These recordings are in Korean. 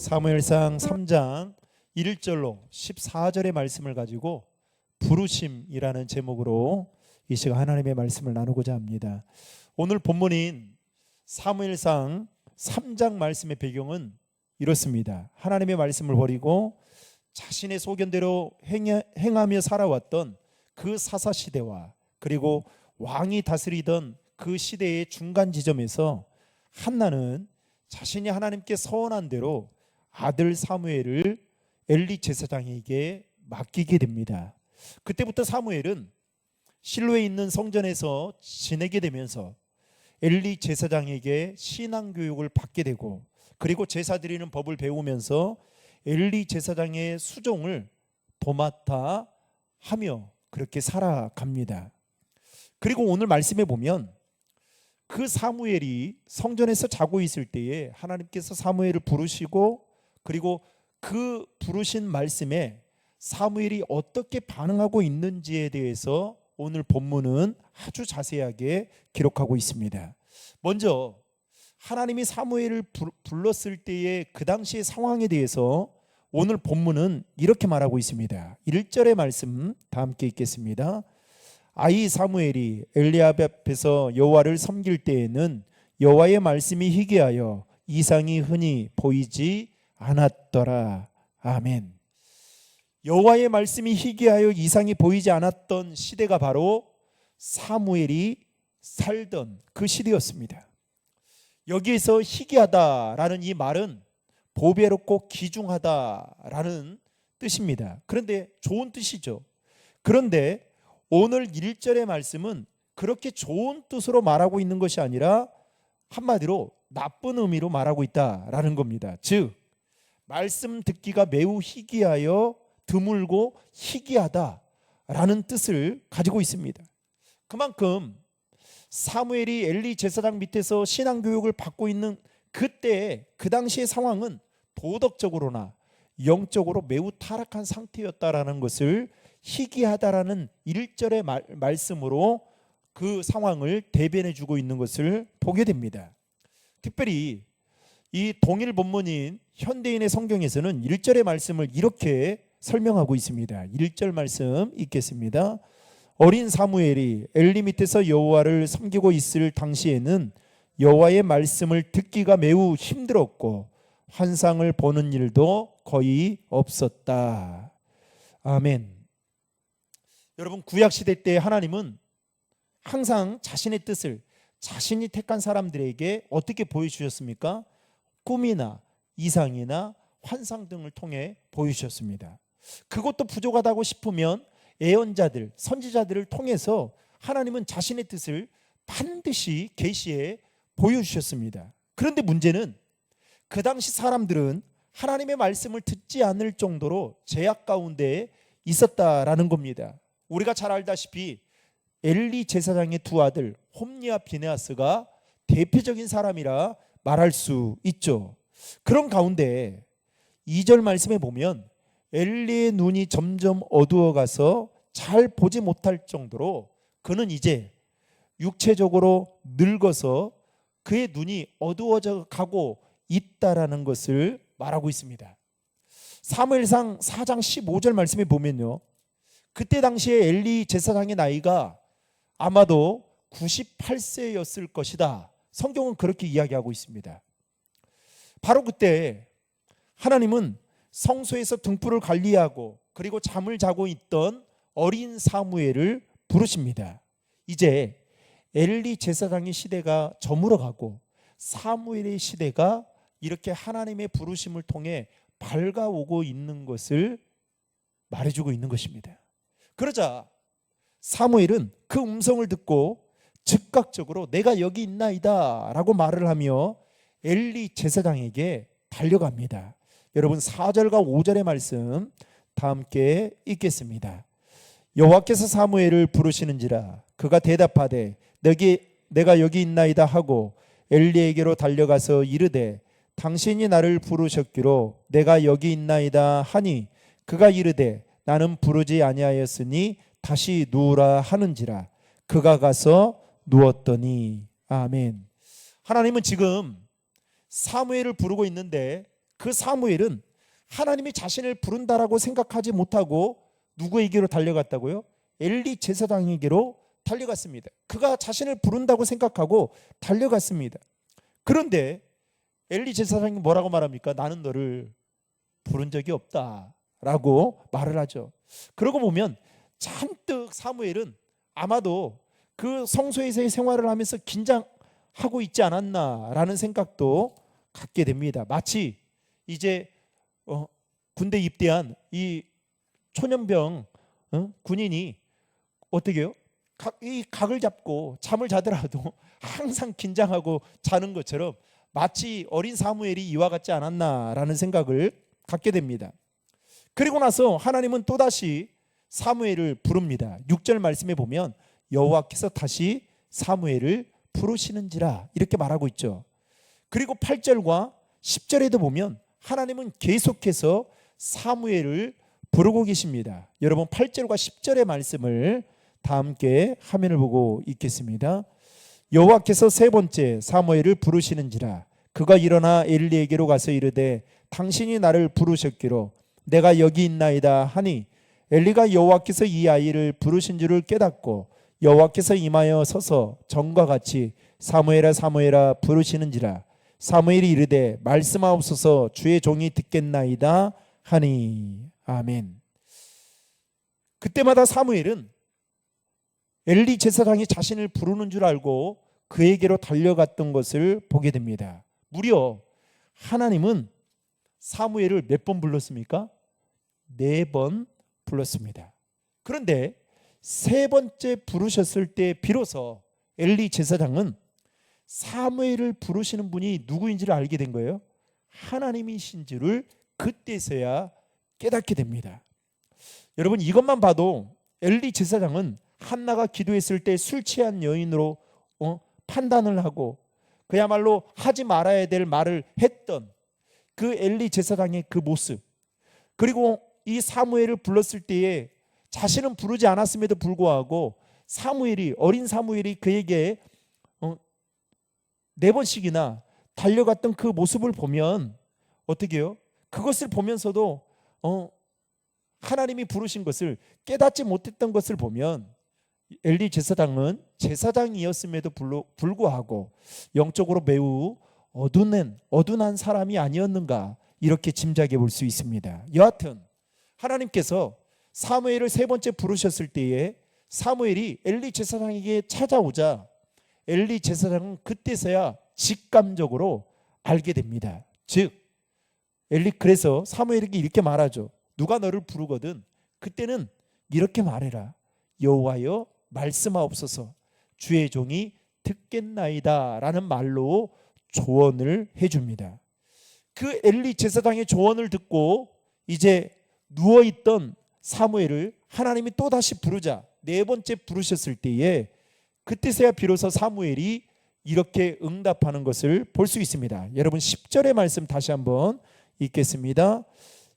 사무엘상 3장 1절로 14절의 말씀을 가지고 부르심이라는 제목으로 이 시간 하나님의 말씀을 나누고자 합니다. 오늘 본문인 사무엘상 3장 말씀의 배경은 이렇습니다. 하나님의 말씀을 버리고 자신의 소견대로 행하며 살아왔던 그 사사시대와 그리고 왕이 다스리던 그 시대의 중간 지점에서 한나는 자신이 하나님께 서원한 대로 아들 사무엘을 엘리 제사장에게 맡기게 됩니다. 그때부터 사무엘은 실로에 있는 성전에서 지내게 되면서 엘리 제사장에게 신앙교육을 받게 되고, 그리고 제사 드리는 법을 배우면서 엘리 제사장의 수종을 도맡아 하며 그렇게 살아갑니다. 그리고 오늘 말씀에 보면 그 사무엘이 성전에서 자고 있을 때에 하나님께서 사무엘을 부르시고, 그리고 그 부르신 말씀에 사무엘이 어떻게 반응하고 있는지에 대해서 오늘 본문은 아주 자세하게 기록하고 있습니다. 먼저 하나님이 사무엘을 불렀을 때의 그 당시의 상황에 대해서 오늘 본문은 이렇게 말하고 있습니다. 1절의 말씀 다 함께 읽겠습니다. 아이 사무엘이 엘리압 앞에서 여호와를 섬길 때에는 여호와의 말씀이 희귀하여 이상이 흔히 보이지 않았더라. 아멘. 여호와의 말씀이 희귀하여 이상이 보이지 않았던 시대가 바로 사무엘이 살던 그 시대였습니다. 여기에서 희귀하다라는 이 말은 보배롭고 귀중하다라는 뜻입니다. 그런데 좋은 뜻이죠. 그런데 오늘 1절의 말씀은 그렇게 좋은 뜻으로 말하고 있는 것이 아니라 한마디로 나쁜 의미로 말하고 있다라는 겁니다. 즉 말씀 듣기가 매우 희귀하여 드물고 희귀하다라는 뜻을 가지고 있습니다. 그만큼 사무엘이 엘리 제사장 밑에서 신앙교육을 받고 있는 그때 그 당시의 상황은 도덕적으로나 영적으로 매우 타락한 상태였다라는 것을 희귀하다라는 1절의 말씀으로 그 상황을 대변해 주고 있는 것을 보게 됩니다. 특별히 이 동일 본문인 현대인의 성경에서는 1절의 말씀을 이렇게 설명하고 있습니다. 1절 말씀 읽겠습니다. 어린 사무엘이 엘리 밑에서 여호와를 섬기고 있을 당시에는 여호와의 말씀을 듣기가 매우 힘들었고 환상을 보는 일도 거의 없었다. 아멘. 여러분, 구약시대 때 하나님은 항상 자신의 뜻을 자신이 택한 사람들에게 어떻게 보여주셨습니까? 꿈이나 이상이나 환상 등을 통해 보여주셨습니다. 그것도 부족하다고 싶으면 예언자들, 선지자들을 통해서 하나님은 자신의 뜻을 반드시 계시해 보여주셨습니다. 그런데 문제는 그 당시 사람들은 하나님의 말씀을 듣지 않을 정도로 제약 가운데 있었다라는 겁니다. 우리가 잘 알다시피 엘리 제사장의 두 아들 홈리와 비느하스가 대표적인 사람이라 말할 수 있죠. 그런 가운데 2절 말씀에 보면 엘리의 눈이 점점 어두워가서 잘 보지 못할 정도로 그는 이제 육체적으로 늙어서 그의 눈이 어두워져 가고 있다라는 것을 말하고 있습니다. 사무엘상 4장 15절 말씀에 보면요, 그때 당시에 엘리 제사장의 나이가 아마도 98세였을 것이다. 성경은 그렇게 이야기하고 있습니다. 바로 그때 하나님은 성소에서 등불을 관리하고 그리고 잠을 자고 있던 어린 사무엘을 부르십니다. 이제 엘리 제사장의 시대가 저물어가고 사무엘의 시대가 이렇게 하나님의 부르심을 통해 밝아오고 있는 것을 말해주고 있는 것입니다. 그러자 사무엘은 그 음성을 듣고 즉각적으로 내가 여기 있나이다 라고 말을 하며 엘리 제사장에게 달려갑니다. 여러분, 4절과 5절의 말씀 다 함께 읽겠습니다. 여호와께서 사무엘을 부르시는지라 그가 대답하되 내가 여기 있나이다 하고 엘리에게로 달려가서 이르되 당신이 나를 부르셨기로 내가 여기 있나이다 하니 그가 이르되 나는 부르지 아니하였으니 다시 누우라 하는지라 그가 가서 누웠더니. 아멘. 하나님은 지금 사무엘을 부르고 있는데 그 사무엘은 하나님이 자신을 부른다라고 생각하지 못하고 누구에게로 달려갔다고요? 엘리 제사장에게로 달려갔습니다. 그가 자신을 부른다고 생각하고 달려갔습니다. 그런데 엘리 제사장이 뭐라고 말합니까? 나는 너를 부른 적이 없다라고 말을 하죠. 그러고 보면 잔뜩 사무엘은 아마도 그 성소에서의 생활을 하면서 긴장하고 있지 않았나라는 생각도 갖게 됩니다. 마치 이제 군대 입대한 이 초년병 군인이 어떻게 해요? 이 각을 잡고 잠을 자더라도 항상 긴장하고 자는 것처럼 마치 어린 사무엘이 이와 같지 않았나라는 생각을 갖게 됩니다. 그리고 나서 하나님은 또다시 사무엘을 부릅니다. 6절 말씀에 보면 여호와께서 다시 사무엘을 부르시는지라 이렇게 말하고 있죠. 그리고 8절과 10절에도 보면 하나님은 계속해서 사무엘을 부르고 계십니다. 여러분 8절과 10절의 말씀을 다 함께 화면을 보고 읽겠습니다. 여호와께서 세 번째 사무엘을 부르시는지라 그가 일어나 엘리에게로 가서 이르되 당신이 나를 부르셨기로 내가 여기 있나이다 하니 엘리가 여호와께서 이 아이를 부르신 줄을 깨닫고 여호와께서 임하여 서서 전과 같이 사무엘아 사무엘아 부르시는지라 사무엘이 이르되 말씀하옵소서 주의 종이 듣겠나이다 하니. 아멘. 그때마다 사무엘은 엘리 제사장이 자신을 부르는 줄 알고 그에게로 달려갔던 것을 보게 됩니다. 무려 하나님은 사무엘을 몇 번 불렀습니까? 4번 불렀습니다. 그런데 세 번째 부르셨을 때 비로소 엘리 제사장은 사무엘을 부르시는 분이 누구인지를 알게 된 거예요. 하나님이신 줄을 그때서야 깨닫게 됩니다. 여러분 이것만 봐도 엘리 제사장은 한나가 기도했을 때 술 취한 여인으로 판단을 하고 그야말로 하지 말아야 될 말을 했던 그 엘리 제사장의 그 모습, 그리고 이 사무엘을 불렀을 때에 자신은 부르지 않았음에도 불구하고 어린 사무엘이 그에게 4번씩이나 달려갔던 그 모습을 보면 어떻게 해요? 그것을 보면서도 하나님이 부르신 것을 깨닫지 못했던 것을 보면 엘리 제사장은 제사장이었음에도 불구하고 영적으로 매우 어둔한 사람이 아니었는가 이렇게 짐작해 볼 수 있습니다. 여하튼 하나님께서 사무엘을 세 번째 부르셨을 때에 사무엘이 엘리 제사장에게 찾아오자 엘리 제사장은 그때서야 직감적으로 알게 됩니다. 즉 그래서 사무엘에게 이렇게 말하죠. 누가 너를 부르거든 그때는 이렇게 말해라. 여호와여 말씀하옵소서 주의 종이 듣겠나이다 라는 말로 조언을 해줍니다. 그 엘리 제사장의 조언을 듣고 이제 누워있던 사무엘을 하나님이 또다시 부르자 4번째 부르셨을 때에 그때서야 비로소 사무엘이 이렇게 응답하는 것을 볼 수 있습니다. 여러분 10절의 말씀 다시 한번 읽겠습니다.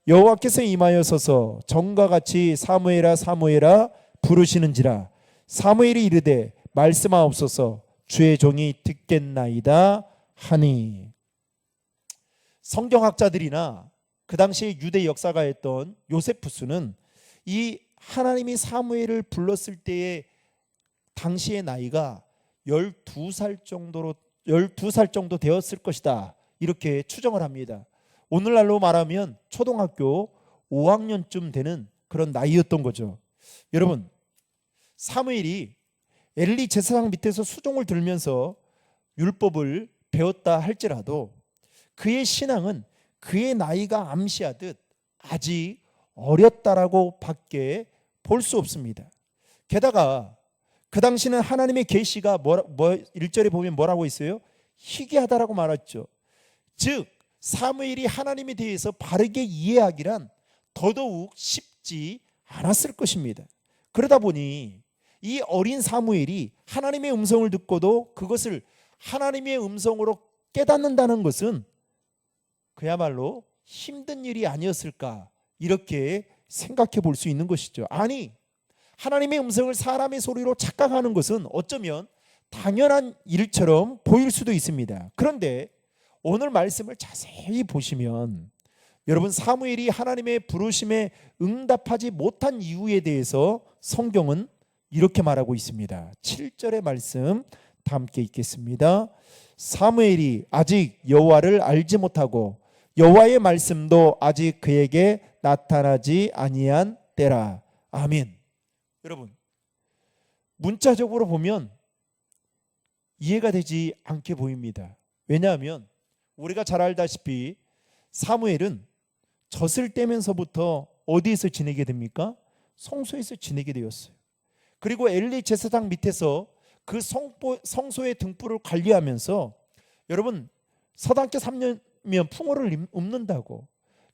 여호와께서 임하여 서서 전과 같이 사무엘아 사무엘아 부르시는지라 사무엘이 이르되 말씀하옵소서 주의 종이 듣겠나이다 하니. 성경학자들이나 그 당시에 유대 역사가였던 요세푸스는 이 하나님이 사무엘을 불렀을 때의 당시의 나이가 12살 정도 되었을 것이다 이렇게 추정을 합니다. 오늘날로 말하면 초등학교 5학년쯤 되는 그런 나이였던 거죠. 여러분 사무엘이 엘리 제사장 밑에서 수종을 들면서 율법을 배웠다 할지라도 그의 신앙은 그의 나이가 암시하듯 아직 어렸다라고 밖에 볼 수 없습니다. 게다가 그 당시는 하나님의 계시가 1절에 보면 뭐라고 있어요? 희귀하다라고 말했죠. 즉 사무엘이 하나님에 대해서 바르게 이해하기란 더더욱 쉽지 않았을 것입니다. 그러다 보니 이 어린 사무엘이 하나님의 음성을 듣고도 그것을 하나님의 음성으로 깨닫는다는 것은 그야말로 힘든 일이 아니었을까 이렇게 생각해 볼 수 있는 것이죠. 아니 하나님의 음성을 사람의 소리로 착각하는 것은 어쩌면 당연한 일처럼 보일 수도 있습니다. 그런데 오늘 말씀을 자세히 보시면 여러분, 사무엘이 하나님의 부르심에 응답하지 못한 이유에 대해서 성경은 이렇게 말하고 있습니다. 7절의 말씀 다 함께 읽겠습니다. 사무엘이 아직 여호와를 알지 못하고 여호와의 말씀도 아직 그에게 나타나지 아니한 때라. 아멘. 여러분, 문자적으로 보면 이해가 되지 않게 보입니다. 왜냐하면 우리가 잘 알다시피 사무엘은 젖을 떼면서부터 어디에서 지내게 됩니까? 성소에서 지내게 되었어요. 그리고 엘리 제사장 밑에서 그 성소의 등불을 관리하면서, 여러분, 서당계 3년이면 풍어를 읊는다고.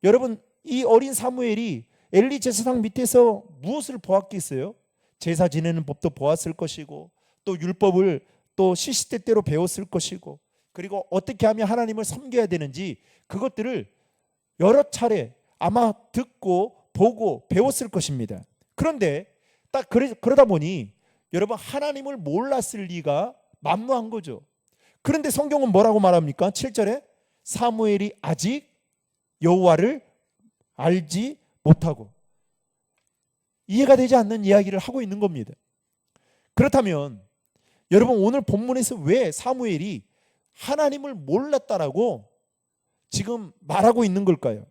여러분, 이 어린 사무엘이 엘리 제사장 밑에서 무엇을 보았겠어요? 제사 지내는 법도 보았을 것이고, 또 율법을 또 시시때때로 배웠을 것이고, 그리고 어떻게 하면 하나님을 섬겨야 되는지 그것들을 여러 차례 아마 듣고 보고 배웠을 것입니다. 그런데 딱 그러다 보니 여러분, 하나님을 몰랐을 리가 만무한 거죠. 그런데 성경은 뭐라고 말합니까? 7절에 사무엘이 아직 여호와를 알지 못하고, 이해가 되지 않는 이야기를 하고 있는 겁니다. 그렇다면 여러분, 오늘 본문에서 왜 사무엘이 하나님을 몰랐다라고 지금 말하고 있는 걸까요?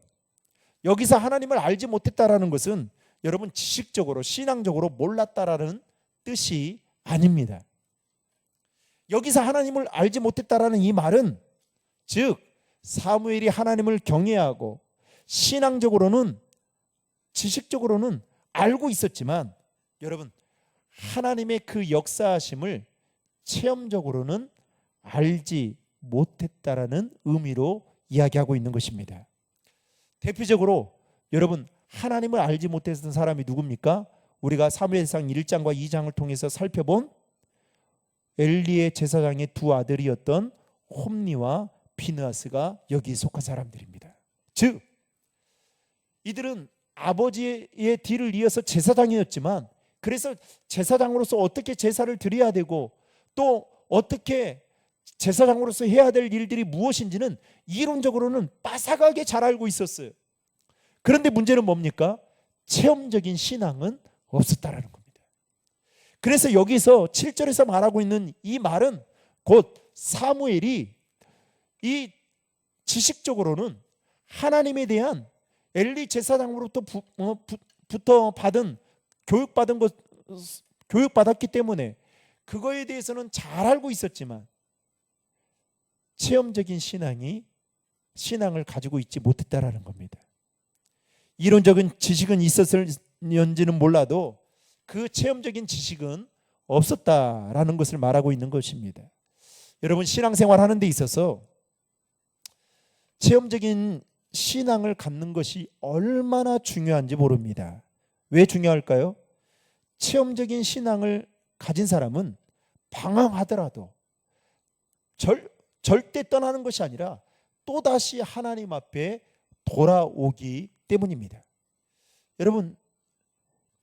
여기서 하나님을 알지 못했다라는 것은 여러분, 지식적으로 신앙적으로 몰랐다라는 뜻이 아닙니다. 여기서 하나님을 알지 못했다라는 이 말은, 즉 사무엘이 하나님을 경외하고 신앙적으로는, 지식적으로는 알고 있었지만, 여러분, 하나님의 그 역사하심을 체험적으로는 알지 못했다라는 의미로 이야기하고 있는 것입니다. 대표적으로 여러분, 하나님을 알지 못했던 사람이 누굽니까? 우리가 사무엘상 1장과 2장을 통해서 살펴본 엘리의 제사장의 두 아들이었던 홈니와 피느하스가 여기 속한 사람들입니다. 즉 이들은 아버지의 뒤를 이어서 제사장이었지만, 그래서 제사장으로서 어떻게 제사를 드려야 되고 또 어떻게 제사장으로서 해야 될 일들이 무엇인지는 이론적으로는 빠삭하게 잘 알고 있었어요. 그런데 문제는 뭡니까? 체험적인 신앙은 없었다라는 겁니다. 그래서 여기서 7절에서 말하고 있는 이 말은 곧 사무엘이 이 지식적으로는 하나님에 대한 엘리 제사장으로부터 받은 교육받았기 때문에 그거에 대해서는 잘 알고 있었지만, 체험적인 신앙을 가지고 있지 못했다라는 겁니다. 이론적인 지식은 있었을지는 몰라도 그 체험적인 지식은 없었다라는 것을 말하고 있는 것입니다. 여러분, 신앙생활 하는 데 있어서 체험적인 신앙을 갖는 것이 얼마나 중요한지 모릅니다. 왜 중요할까요? 체험적인 신앙을 가진 사람은 방황하더라도 절대 떠나는 것이 아니라 또다시 하나님 앞에 돌아오기 때문입니다. 여러분,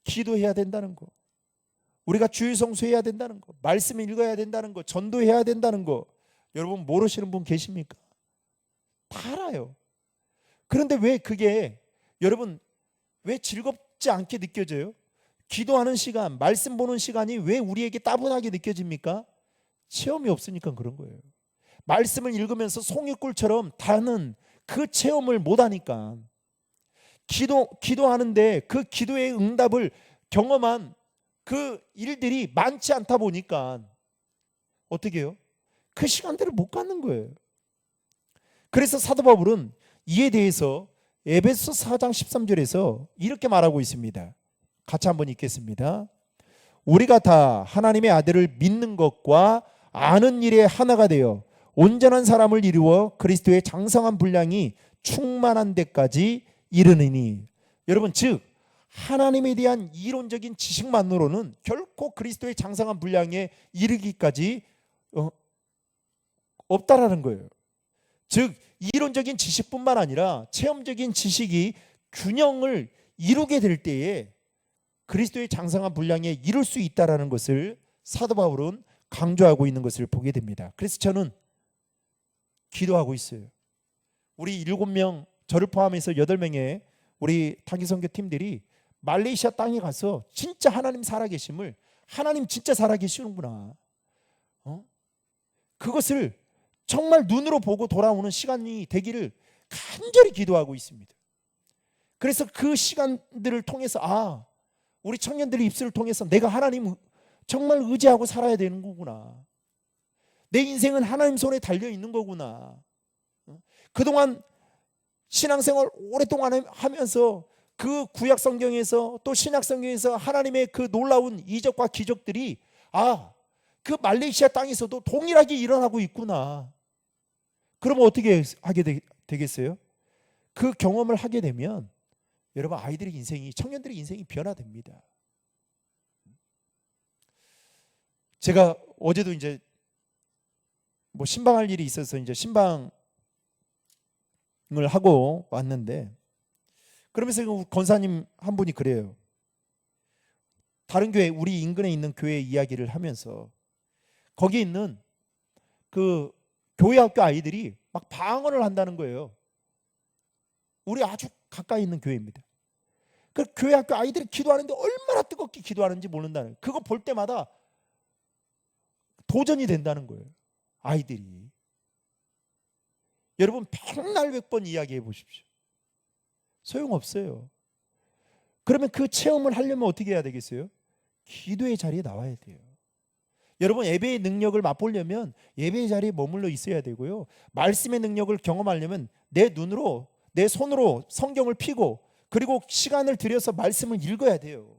기도해야 된다는 거, 우리가 주일 성수해야 된다는 거, 말씀 읽어야 된다는 거, 전도해야 된다는 거, 여러분 모르시는 분 계십니까? 다 알아요. 그런데 왜 그게 여러분 왜 즐겁지 않게 느껴져요? 기도하는 시간, 말씀 보는 시간이 왜 우리에게 따분하게 느껴집니까? 체험이 없으니까 그런 거예요. 말씀을 읽으면서 송이꿀처럼 다는 그 체험을 못하니까, 기도하는데 그 기도의 응답을 경험한 그 일들이 많지 않다 보니까 어떻게 해요? 그 시간들을 못 갖는 거예요. 그래서 사도 바울은 이에 대해서 에베소 4장 13절에서 이렇게 말하고 있습니다. 같이 한번 읽겠습니다. 우리가 다 하나님의 아들을 믿는 것과 아는 일에 하나가 되어 온전한 사람을 이루어 그리스도의 장성한 분량이 충만한 데까지 이르느니. 여러분, 즉 하나님에 대한 이론적인 지식만으로는 결코 그리스도의 장성한 분량에 이르기까지 없다라는 거예요. 즉 이론적인 지식뿐만 아니라 체험적인 지식이 균형을 이루게 될 때에 그리스도의 장성한 분량에 이룰 수 있다라는 것을 사도 바울은 강조하고 있는 것을 보게 됩니다. 그래서 저는 기도하고 있어요. 우리 7명 저를 포함해서 8명의 우리 단기선교 팀들이 말레이시아 땅에 가서 진짜 하나님 살아계심을, 하나님 진짜 살아계시는구나, 그것을 정말 눈으로 보고 돌아오는 시간이 되기를 간절히 기도하고 있습니다. 그래서 그 시간들을 통해서 우리 청년들의 입술을 통해서 내가 하나님 정말 의지하고 살아야 되는 거구나, 내 인생은 하나님 손에 달려 있는 거구나. 그동안 신앙생활 오랫동안 하면서 그 구약 성경에서 또 신약 성경에서 하나님의 그 놀라운 이적과 기적들이 그 말레이시아 땅에서도 동일하게 일어나고 있구나. 그러면 어떻게 하게 되겠어요? 그 경험을 하게 되면 여러분, 아이들의 인생이, 청년들의 인생이 변화됩니다. 제가 어제도 이제 신방할 일이 있어서 이제 신방을 하고 왔는데, 그러면서 권사님 한 분이 그래요. 다른 교회, 우리 인근에 있는 교회 이야기를 하면서 거기 있는 그 교회 학교 아이들이 막 방언을 한다는 거예요. 우리 아주 가까이 있는 교회입니다. 그 교회 학교 아이들이 기도하는데 얼마나 뜨겁게 기도하는지 모른다는, 그거 볼 때마다 도전이 된다는 거예요, 아이들이. 여러분, 백날 100번 이야기해 보십시오. 소용없어요. 그러면 그 체험을 하려면 어떻게 해야 되겠어요? 기도의 자리에 나와야 돼요. 여러분, 예배의 능력을 맛보려면 예배의 자리에 머물러 있어야 되고요, 말씀의 능력을 경험하려면 내 눈으로, 내 손으로 성경을 펴고 그리고 시간을 들여서 말씀을 읽어야 돼요.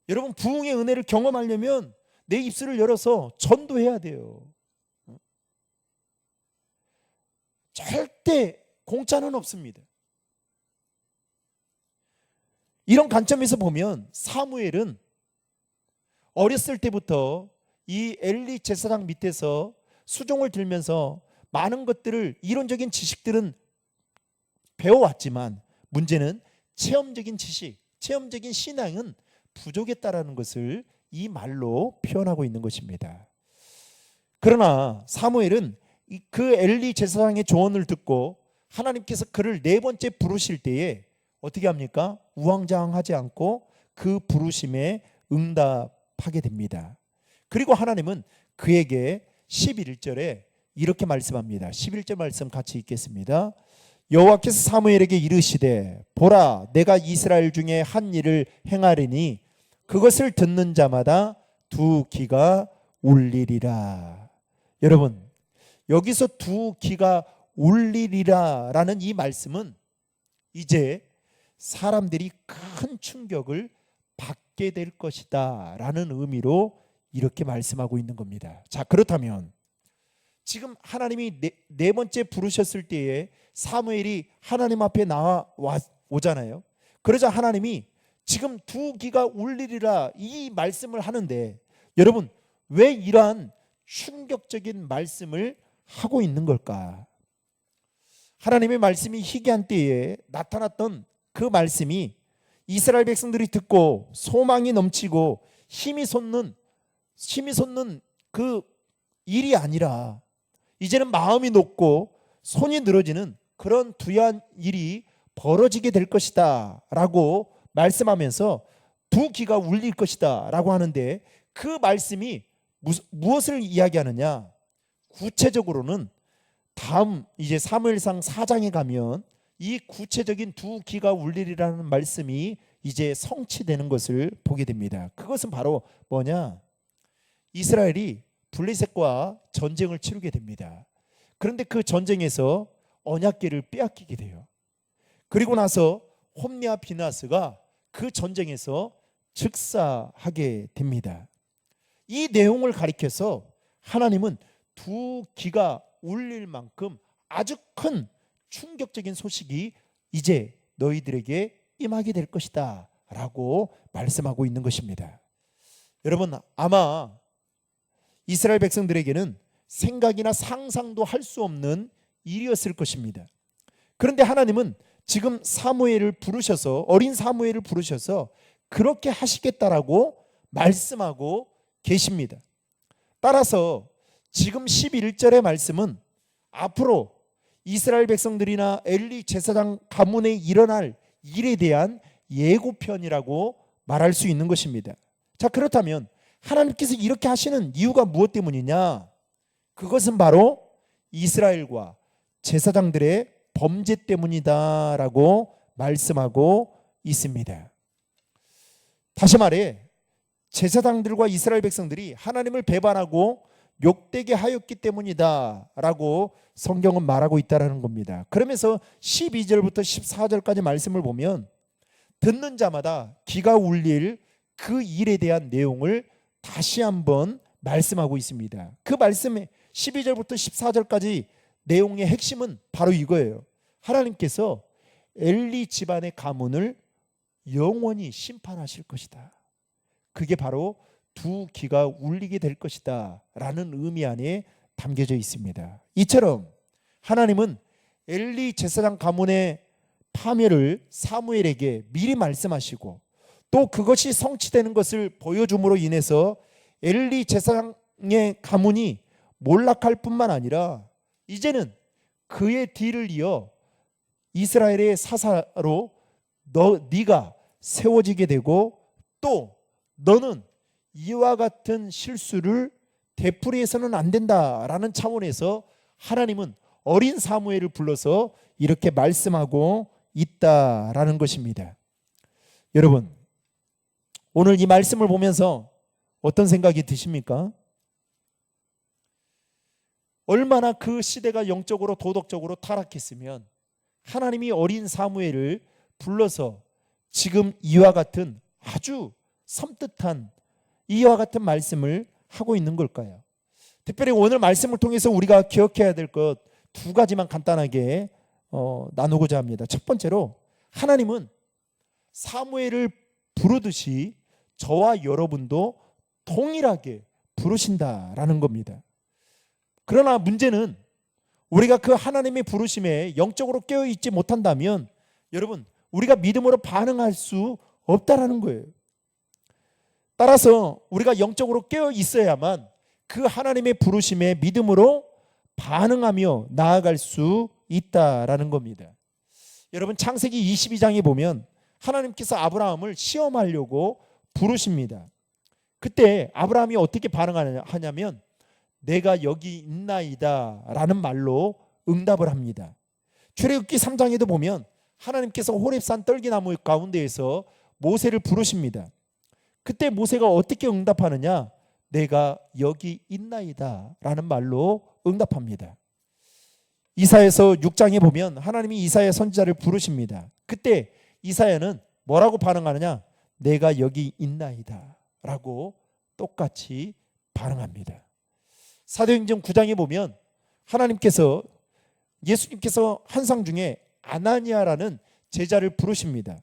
여러분, 부흥의 은혜를 경험하려면 내 입술을 열어서 전도해야 돼요. 절대 공짜는 없습니다. 이런 관점에서 보면 사무엘은 어렸을 때부터 이 엘리 제사장 밑에서 수종을 들면서 많은 것들을, 이론적인 지식들은 배워왔지만 문제는 체험적인 지식, 체험적인 신앙은 부족했다라는 것을 이 말로 표현하고 있는 것입니다. 그러나 사무엘은 그 엘리 제사장의 조언을 듣고 하나님께서 그를 4번째 부르실 때에 어떻게 합니까? 우왕좌왕하지 않고 그 부르심에 응답하게 됩니다. 그리고 하나님은 그에게 11절에 이렇게 말씀합니다. 11절 말씀 같이 읽겠습니다. 여호와께서 사무엘에게 이르시되 보라, 내가 이스라엘 중에 한 일을 행하리니 그것을 듣는 자마다 2귀가 울리리라. 여러분, 여기서 2귀가 울리리라 라는 이 말씀은 이제 사람들이 큰 충격을 받게 될 것이다 라는 의미로 이렇게 말씀하고 있는 겁니다. 자, 그렇다면 지금 하나님이 네 번째 부르셨을 때에 사무엘이 하나님 앞에 오잖아요. 그러자 하나님이 지금 2귀가 울리리라 이 말씀을 하는데, 여러분, 왜 이러한 충격적인 말씀을 하고 있는 걸까? 하나님의 말씀이 희귀한 때에 나타났던 그 말씀이 이스라엘 백성들이 듣고 소망이 넘치고 힘이 솟는 그 일이 아니라 이제는 마음이 높고 손이 늘어지는 그런 두려운 일이 벌어지게 될 것이다 라고 말씀하면서 2귀가 울릴 것이다 라고 하는데, 그 말씀이 무엇을 이야기하느냐? 구체적으로는 다음 이제 사무엘상 4장에 가면 이 구체적인 2귀가 울리리라는 말씀이 이제 성취되는 것을 보게 됩니다. 그것은 바로 뭐냐? 이스라엘이 블레셋과 전쟁을 치르게 됩니다. 그런데 그 전쟁에서 언약궤를 빼앗기게 돼요. 그리고 나서 홈리와 비나스가 그 전쟁에서 즉사하게 됩니다. 이 내용을 가리켜서 하나님은 2귀가 울릴 만큼 아주 큰 충격적인 소식이 이제 너희들에게 임하게 될 것이다 라고 말씀하고 있는 것입니다. 여러분, 아마 이스라엘 백성들에게는 생각이나 상상도 할 수 없는 일이었을 것입니다. 그런데 하나님은 지금 사무엘을 부르셔서, 어린 사무엘을 부르셔서 그렇게 하시겠다라고 말씀하고 계십니다. 따라서 지금 11절의 말씀은 앞으로 이스라엘 백성들이나 엘리 제사장 가문에 일어날 일에 대한 예고편이라고 말할 수 있는 것입니다. 자, 그렇다면 하나님께서 이렇게 하시는 이유가 무엇 때문이냐? 그것은 바로 이스라엘과 제사장들의 범죄 때문이다라고 말씀하고 있습니다. 다시 말해 제사장들과 이스라엘 백성들이 하나님을 배반하고 욕되게 하였기 때문이다라고 성경은 말하고 있다는 겁니다. 그러면서 12절부터 14절까지 말씀을 보면 듣는 자마다 귀가 울릴 그 일에 대한 내용을 다시 한번 말씀하고 있습니다. 그 말씀의 12절부터 14절까지 내용의 핵심은 바로 이거예요. 하나님께서 엘리 집안의 가문을 영원히 심판하실 것이다. 그게 바로 두 귀가 울리게 될 것이다 라는 의미 안에 담겨져 있습니다. 이처럼 하나님은 엘리 제사장 가문의 파멸을 사무엘에게 미리 말씀하시고 또 그것이 성취되는 것을 보여줌으로 인해서 엘리 제사장의 가문이 몰락할 뿐만 아니라 이제는 그의 뒤를 이어 이스라엘의 사사로 네가 세워지게 되고 또 너는 이와 같은 실수를 되풀이해서는 안 된다라는 차원에서 하나님은 어린 사무엘을 불러서 이렇게 말씀하고 있다라는 것입니다. 여러분, 오늘 이 말씀을 보면서 어떤 생각이 드십니까? 얼마나 그 시대가 영적으로 도덕적으로 타락했으면 하나님이 어린 사무엘을 불러서 지금 이와 같은 아주 섬뜩한 이와 같은 말씀을 하고 있는 걸까요? 특별히 오늘 말씀을 통해서 우리가 기억해야 될 것 두 가지만 간단하게 나누고자 합니다. 첫 번째로 하나님은 사무엘을 부르듯이 저와 여러분도 동일하게 부르신다라는 겁니다. 그러나 문제는 우리가 그 하나님의 부르심에 영적으로 깨어있지 못한다면 여러분 우리가 믿음으로 반응할 수 없다라는 거예요. 따라서 우리가 영적으로 깨어 있어야만 그 하나님의 부르심에 믿음으로 반응하며 나아갈 수 있다라는 겁니다. 여러분 창세기 22장에 보면 하나님께서 아브라함을 시험하려고 부르십니다. 그때 아브라함이 어떻게 반응하냐면 내가 여기 있나이다 라는 말로 응답을 합니다. 출애굽기 3장에도 보면 하나님께서 호렙산 떨기나무 가운데에서 모세를 부르십니다. 그때 모세가 어떻게 응답하느냐? 내가 여기 있나이다 라는 말로 응답합니다. 이사야서 6장에 보면 하나님이 이사야 선지자를 부르십니다. 그때 이사야는 뭐라고 반응하느냐? 내가 여기 있나이다 라고 똑같이 반응합니다. 사도행전 9장에 보면 하나님께서 예수님께서 환상 중에 아나니아라는 제자를 부르십니다.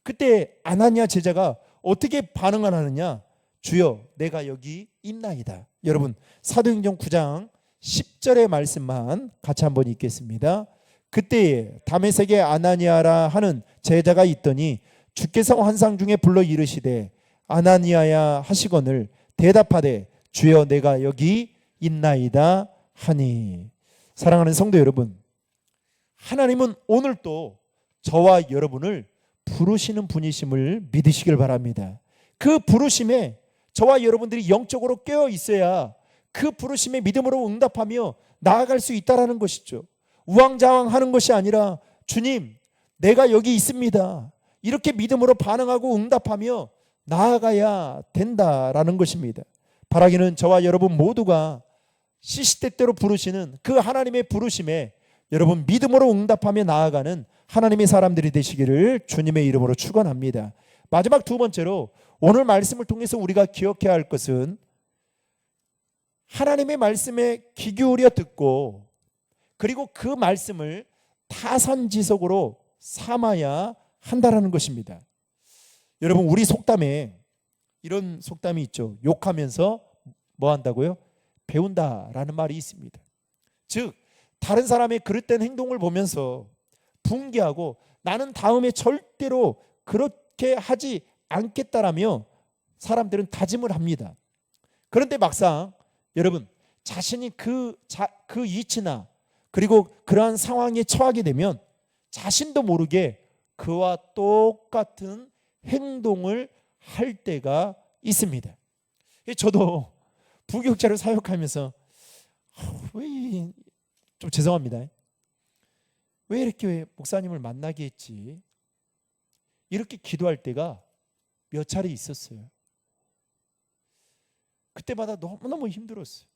그때 아나니아 제자가 어떻게 반응을 하느냐? 주여 내가 여기 있나이다. 여러분 사도행전 9장 10절의 말씀만 같이 한번 읽겠습니다. 그때에 다메섹에 아나니아라 하는 제자가 있더니 주께서 환상 중에 불러 이르시되 아나니아야 하시거늘 대답하되 주여 내가 여기 있나이다 하니. 사랑하는 성도 여러분, 하나님은 오늘도 저와 여러분을 부르시는 분이심을 믿으시길 바랍니다. 그 부르심에 저와 여러분들이 영적으로 깨어 있어야 그 부르심에 믿음으로 응답하며 나아갈 수 있다라는 것이죠. 우왕좌왕하는 것이 아니라 주님 내가 여기 있습니다 이렇게 믿음으로 반응하고 응답하며 나아가야 된다라는 것입니다. 바라기는 저와 여러분 모두가 시시때때로 부르시는 그 하나님의 부르심에 여러분 믿음으로 응답하며 나아가는 하나님의 사람들이 되시기를 주님의 이름으로 축원합니다. 마지막 두 번째로 오늘 말씀을 통해서 우리가 기억해야 할 것은 하나님의 말씀에 귀 기울여 듣고 그리고 그 말씀을 타산지석으로 삼아야 한다라는 것입니다. 여러분 우리 속담에 이런 속담이 있죠. 욕하면서 뭐 한다고요? 배운다라는 말이 있습니다. 즉 다른 사람의 그릇된 행동을 보면서 분개하고 나는 다음에 절대로 그렇게 하지 않겠다라며 사람들은 다짐을 합니다. 그런데 막상 여러분 자신이 그 위치나 그리고 그러한 상황에 처하게 되면 자신도 모르게 그와 똑같은 행동을 할 때가 있습니다. 저도 부교육자를 사역하면서 왜 좀 죄송합니다. 왜 이렇게 목사님을 만나게 했지? 이렇게 기도할 때가 몇 차례 있었어요. 그때마다 너무너무 힘들었어요.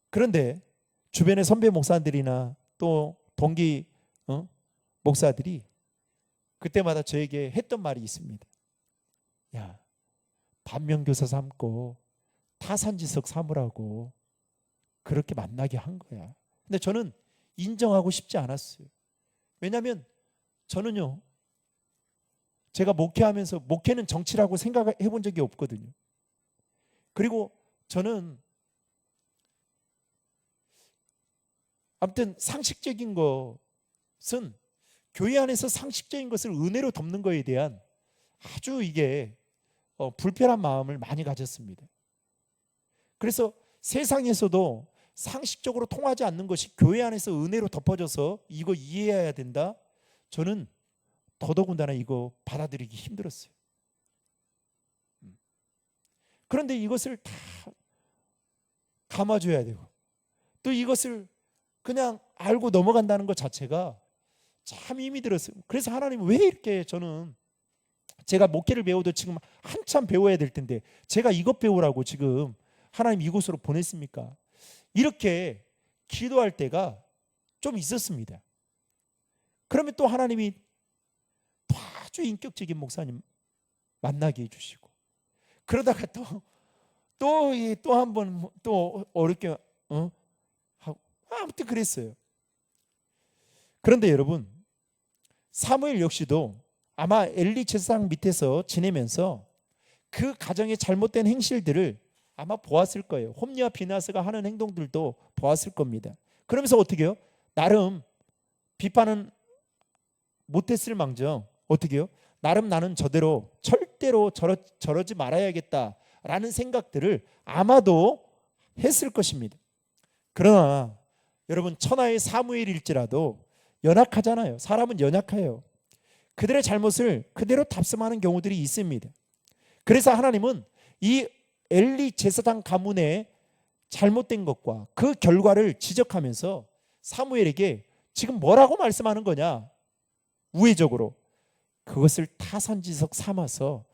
그런데 주변의 선배 목사들이나 또 동기 목사들이 그때마다 저에게 했던 말이 있습니다. 야, 반면교사 삼고 타산지석 삼으라고 그렇게 만나게 한 거야. 근데 저는 인정하고 싶지 않았어요. 왜냐하면 저는요, 제가 목회하면서 목회는 정치라고 생각해 본 적이 없거든요. 그리고 저는 아무튼 상식적인 것은 교회 안에서 상식적인 것을 은혜로 덮는 것에 대한 아주 이게 불편한 마음을 많이 가졌습니다. 그래서 세상에서도 상식적으로 통하지 않는 것이 교회 안에서 은혜로 덮어져서 이거 이해해야 된다? 저는 더더군다나 이거 받아들이기 힘들었어요. 그런데 이것을 다 감아줘야 되고 또 이것을 그냥 알고 넘어간다는 것 자체가 참 힘이 들었어요. 그래서 하나님 왜 이렇게 저는 제가 목회를 배워도 지금 한참 배워야 될 텐데 제가 이것 배우라고 지금 하나님 이곳으로 보냈습니까? 이렇게 기도할 때가 좀 있었습니다. 그러면 또 하나님이 또 아주 인격적인 목사님 만나게 해주시고 그러다가 또 한 번 또 어렵게 하고 아무튼 그랬어요. 그런데 여러분 사무엘 역시도 아마 엘리 제사장 밑에서 지내면서 그 가정의 잘못된 행실들을 아마 보았을 거예요. 홈리와 비나스가 하는 행동들도 보았을 겁니다. 그러면서 어떻게 해요? 나름 비판은 못했을 망정 어떻게 해요? 나름 나는 저대로 절대로 저러지 말아야겠다라는 생각들을 아마도 했을 것입니다. 그러나 여러분 천하의 사무엘일지라도 연약하잖아요. 사람은 연약해요. 그들의 잘못을 그대로 답습하는 경우들이 있습니다. 그래서 하나님은 이 엘리 제사장 가문의 잘못된 것과 그 결과를 지적하면서 사무엘에게 지금 뭐라고 말씀하는 거냐? 우회적으로 그것을 타산지석 삼아서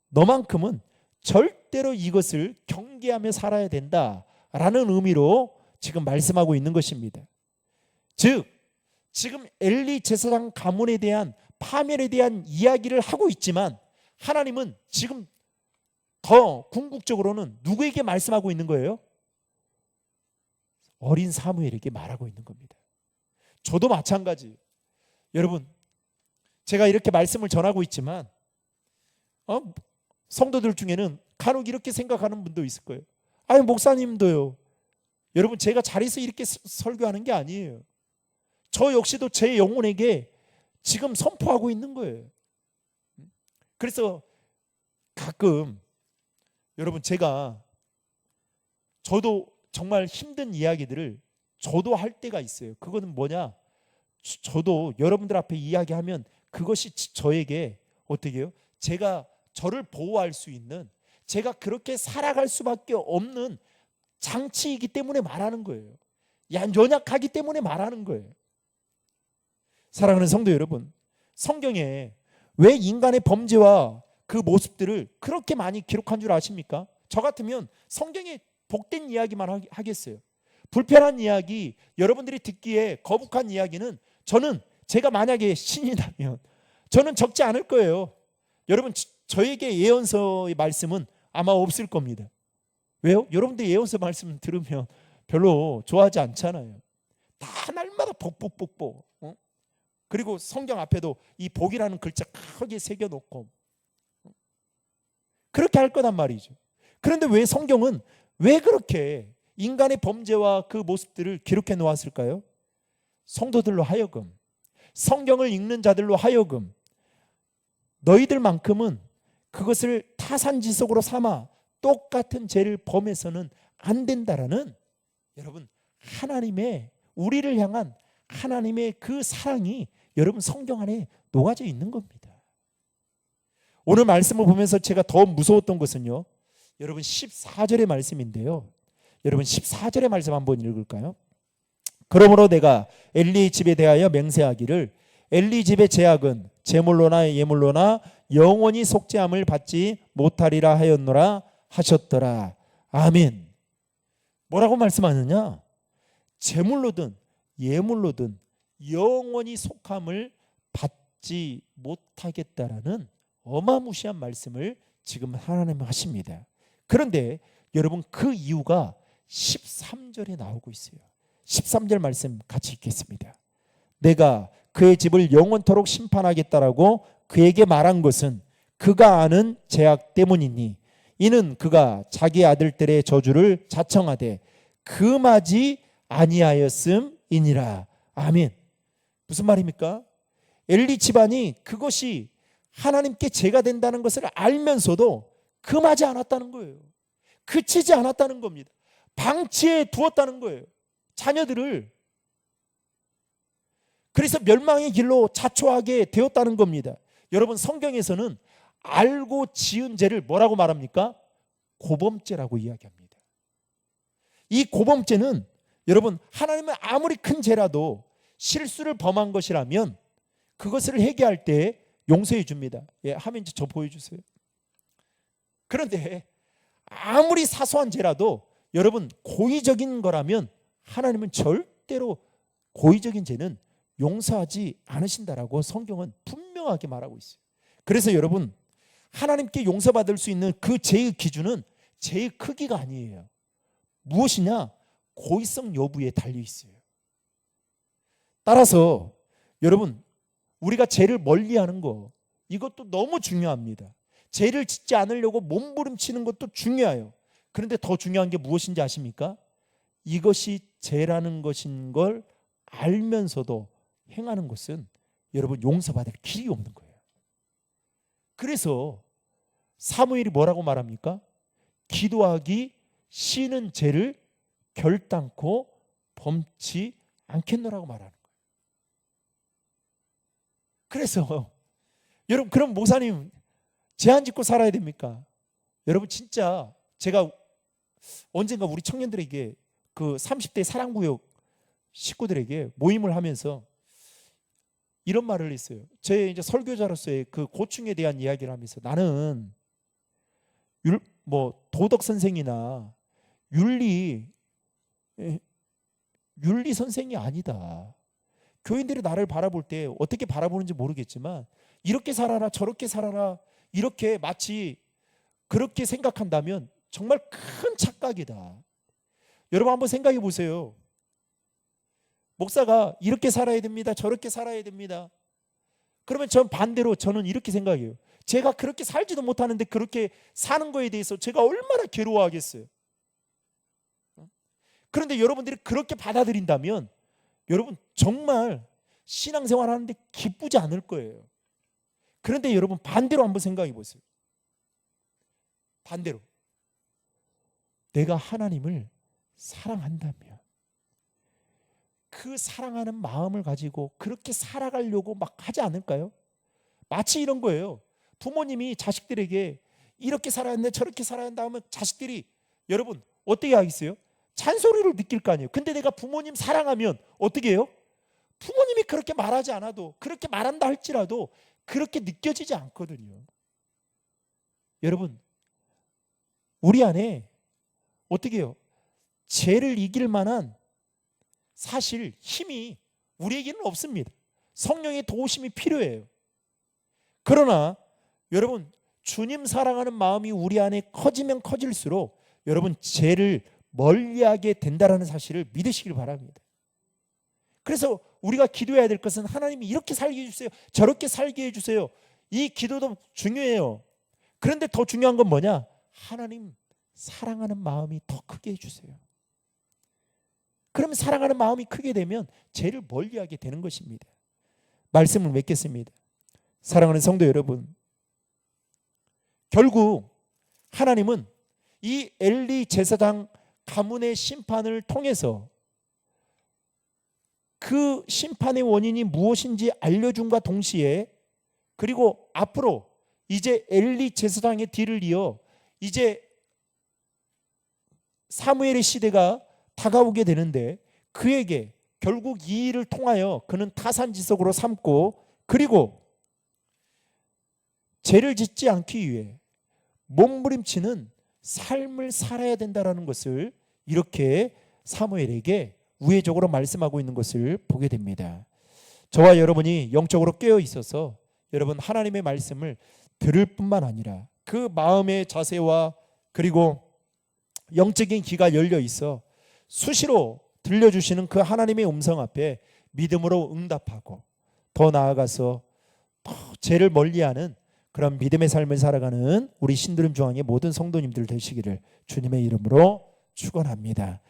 너만큼은 절대로 이것을 경계하며 살아야 된다라는 의미로 지금 말씀하고 있는 것입니다. 즉 지금 엘리 제사장 가문에 대한 파멸에 대한 이야기를 하고 있지만 하나님은 지금 더 궁극적으로는 누구에게 말씀하고 있는 거예요? 어린 사무엘에게 말하고 있는 겁니다. 저도 마찬가지. 여러분 제가 이렇게 말씀을 전하고 있지만 성도들 중에는 간혹 이렇게 생각하는 분도 있을 거예요. 아니 목사님도요. 여러분 제가 잘해서 이렇게 설교하는 게 아니에요. 저 역시도 제 영혼에게 지금 선포하고 있는 거예요. 그래서 가끔 여러분 저도 정말 힘든 이야기들을 저도 할 때가 있어요. 그거는 뭐냐? 저도 여러분들 앞에 이야기하면 그것이 저에게 어떻게 해요? 제가 저를 보호할 수 있는 제가 그렇게 살아갈 수밖에 없는 장치이기 때문에 말하는 거예요. 연약하기 때문에 말하는 거예요. 사랑하는 성도 여러분, 성경에 왜 인간의 범죄와 그 모습들을 그렇게 많이 기록한 줄 아십니까? 저 같으면 성경에 복된 이야기만 하겠어요. 불편한 이야기, 여러분들이 듣기에 거북한 이야기는 저는 제가 만약에 신이라면 저는 적지 않을 거예요. 여러분 저에게 예언서의 말씀은 아마 없을 겁니다. 왜요? 여러분들 예언서 말씀 들으면 별로 좋아하지 않잖아요. 다 날마다 복복복복. 그리고 성경 앞에도 이 복이라는 글자 크게 새겨놓고 그렇게 할 거란 말이죠. 그런데 왜 성경은 왜 그렇게 인간의 범죄와 그 모습들을 기록해 놓았을까요? 성도들로 하여금, 성경을 읽는 자들로 하여금 너희들만큼은 그것을 타산지석으로 삼아 똑같은 죄를 범해서는 안 된다라는 여러분 하나님의 우리를 향한 하나님의 그 사랑이 여러분 성경 안에 녹아져 있는 겁니다. 오늘 말씀을 보면서 제가 더 무서웠던 것은요, 여러분 14절의 말씀인데요. 여러분 14절의 말씀 한번 읽을까요? 그러므로 내가 엘리 집에 대하여 맹세하기를 엘리 집의 제약은 제물로나 예물로나 영원히 속죄함을 받지 못하리라 하였노라 하셨더라. 아멘. 뭐라고 말씀하느냐? 제물로든 예물로든 영원히 속함을 받지 못하겠다라는 어마무시한 말씀을 지금 하나님은 하십니다. 그런데 여러분 그 이유가 13절에 나오고 있어요. 13절 말씀 같이 읽겠습니다. 내가 그의 집을 영원토록 심판하겠다라고 그에게 말한 것은 그가 아는 죄악 때문이니 이는 그가 자기 아들들의 저주를 자청하되 금하지 아니하였음이니라. 아멘. 무슨 말입니까? 엘리 집안이 그것이 하나님께 죄가 된다는 것을 알면서도 금하지 않았다는 거예요. 그치지 않았다는 겁니다. 방치해 두었다는 거예요, 자녀들을. 그래서 멸망의 길로 자초하게 되었다는 겁니다. 여러분 성경에서는 알고 지은 죄를 뭐라고 말합니까? 고범죄라고 이야기합니다. 이 고범죄는 여러분 하나님은 아무리 큰 죄라도 실수를 범한 것이라면 그것을 회개할 때 용서해 줍니다. 예, 화면 저 보여주세요. 그런데 아무리 사소한 죄라도 여러분 고의적인 거라면 하나님은 절대로 고의적인 죄는 용서하지 않으신다라고 성경은 분명하게 말하고 있어요. 그래서 여러분 하나님께 용서받을 수 있는 그 죄의 기준은 죄의 크기가 아니에요. 무엇이냐? 고의성 여부에 달려 있어요. 따라서 여러분 우리가 죄를 멀리하는 거 이것도 너무 중요합니다. 죄를 짓지 않으려고 몸부림치는 것도 중요해요. 그런데 더 중요한 게 무엇인지 아십니까? 이것이 죄라는 것인 걸 알면서도 행하는 것은 여러분 용서받을 길이 없는 거예요. 그래서 사무엘이 뭐라고 말합니까? 기도하기 쉬는 죄를 결단코 범치 않겠노라고 말하는 거예요. 그래서 여러분 그럼 목사님 죄 안 짓고 살아야 됩니까? 여러분 진짜 제가 언젠가 우리 청년들에게 그 30대 사랑구역 식구들에게 모임을 하면서 이런 말을 했어요. 제 이제 설교자로서의 그 고충에 대한 이야기를 하면서 나는 도덕 선생이나 윤리 선생이 아니다. 교인들이 나를 바라볼 때 어떻게 바라보는지 모르겠지만 이렇게 살아라 저렇게 살아라 이렇게 마치 그렇게 생각한다면 정말 큰 착각이다. 여러분 한번 생각해 보세요. 목사가 이렇게 살아야 됩니다. 저렇게 살아야 됩니다. 그러면 전 반대로 저는 이렇게 생각해요. 제가 그렇게 살지도 못하는데 그렇게 사는 거에 대해서 제가 얼마나 괴로워하겠어요. 그런데 여러분들이 그렇게 받아들인다면 여러분 정말 신앙생활 하는데 기쁘지 않을 거예요. 그런데 여러분 반대로 한번 생각해 보세요. 반대로 내가 하나님을 사랑한다면 그 사랑하는 마음을 가지고 그렇게 살아가려고 막 하지 않을까요? 마치 이런 거예요. 부모님이 자식들에게 이렇게 살아야 한다 저렇게 살아야 한다 하면 자식들이 여러분 어떻게 하겠어요? 잔소리를 느낄 거 아니에요. 근데 내가 부모님 사랑하면 어떻게 해요? 부모님이 그렇게 말하지 않아도 그렇게 말한다 할지라도 그렇게 느껴지지 않거든요. 여러분 우리 안에 어떻게 해요? 죄를 이길 만한 사실 힘이 우리에게는 없습니다. 성령의 도우심이 필요해요. 그러나 여러분 주님 사랑하는 마음이 우리 안에 커지면 커질수록 여러분 죄를 멀리하게 된다는 사실을 믿으시길 바랍니다. 그래서 우리가 기도해야 될 것은 하나님이 이렇게 살게 해주세요. 저렇게 살게 해주세요. 이 기도도 중요해요. 그런데 더 중요한 건 뭐냐? 하나님 사랑하는 마음이 더 크게 해주세요. 그러면 사랑하는 마음이 크게 되면 죄를 멀리하게 되는 것입니다. 말씀을 맺겠습니다. 사랑하는 성도 여러분, 결국 하나님은 이 엘리 제사장 가문의 심판을 통해서 그 심판의 원인이 무엇인지 알려줌과 동시에, 그리고 앞으로 이제 엘리 제사장의 뒤를 이어 이제 사무엘의 시대가 다가오게 되는데, 그에게 결국 이 일을 통하여 그는 타산지석으로 삼고, 그리고 죄를 짓지 않기 위해 몸부림치는 삶을 살아야 된다라는 것을 이렇게 사무엘에게 우회적으로 말씀하고 있는 것을 보게 됩니다. 저와 여러분이 영적으로 깨어 있어서 여러분 하나님의 말씀을 들을 뿐만 아니라 그 마음의 자세와 그리고 영적인 귀가 열려 있어 수시로 들려주시는 그 하나님의 음성 앞에 믿음으로 응답하고, 더 나아가서 더 죄를 멀리하는 그런 믿음의 삶을 살아가는 우리 신드림 중앙의 모든 성도님들 되시기를 주님의 이름으로 축원합니다.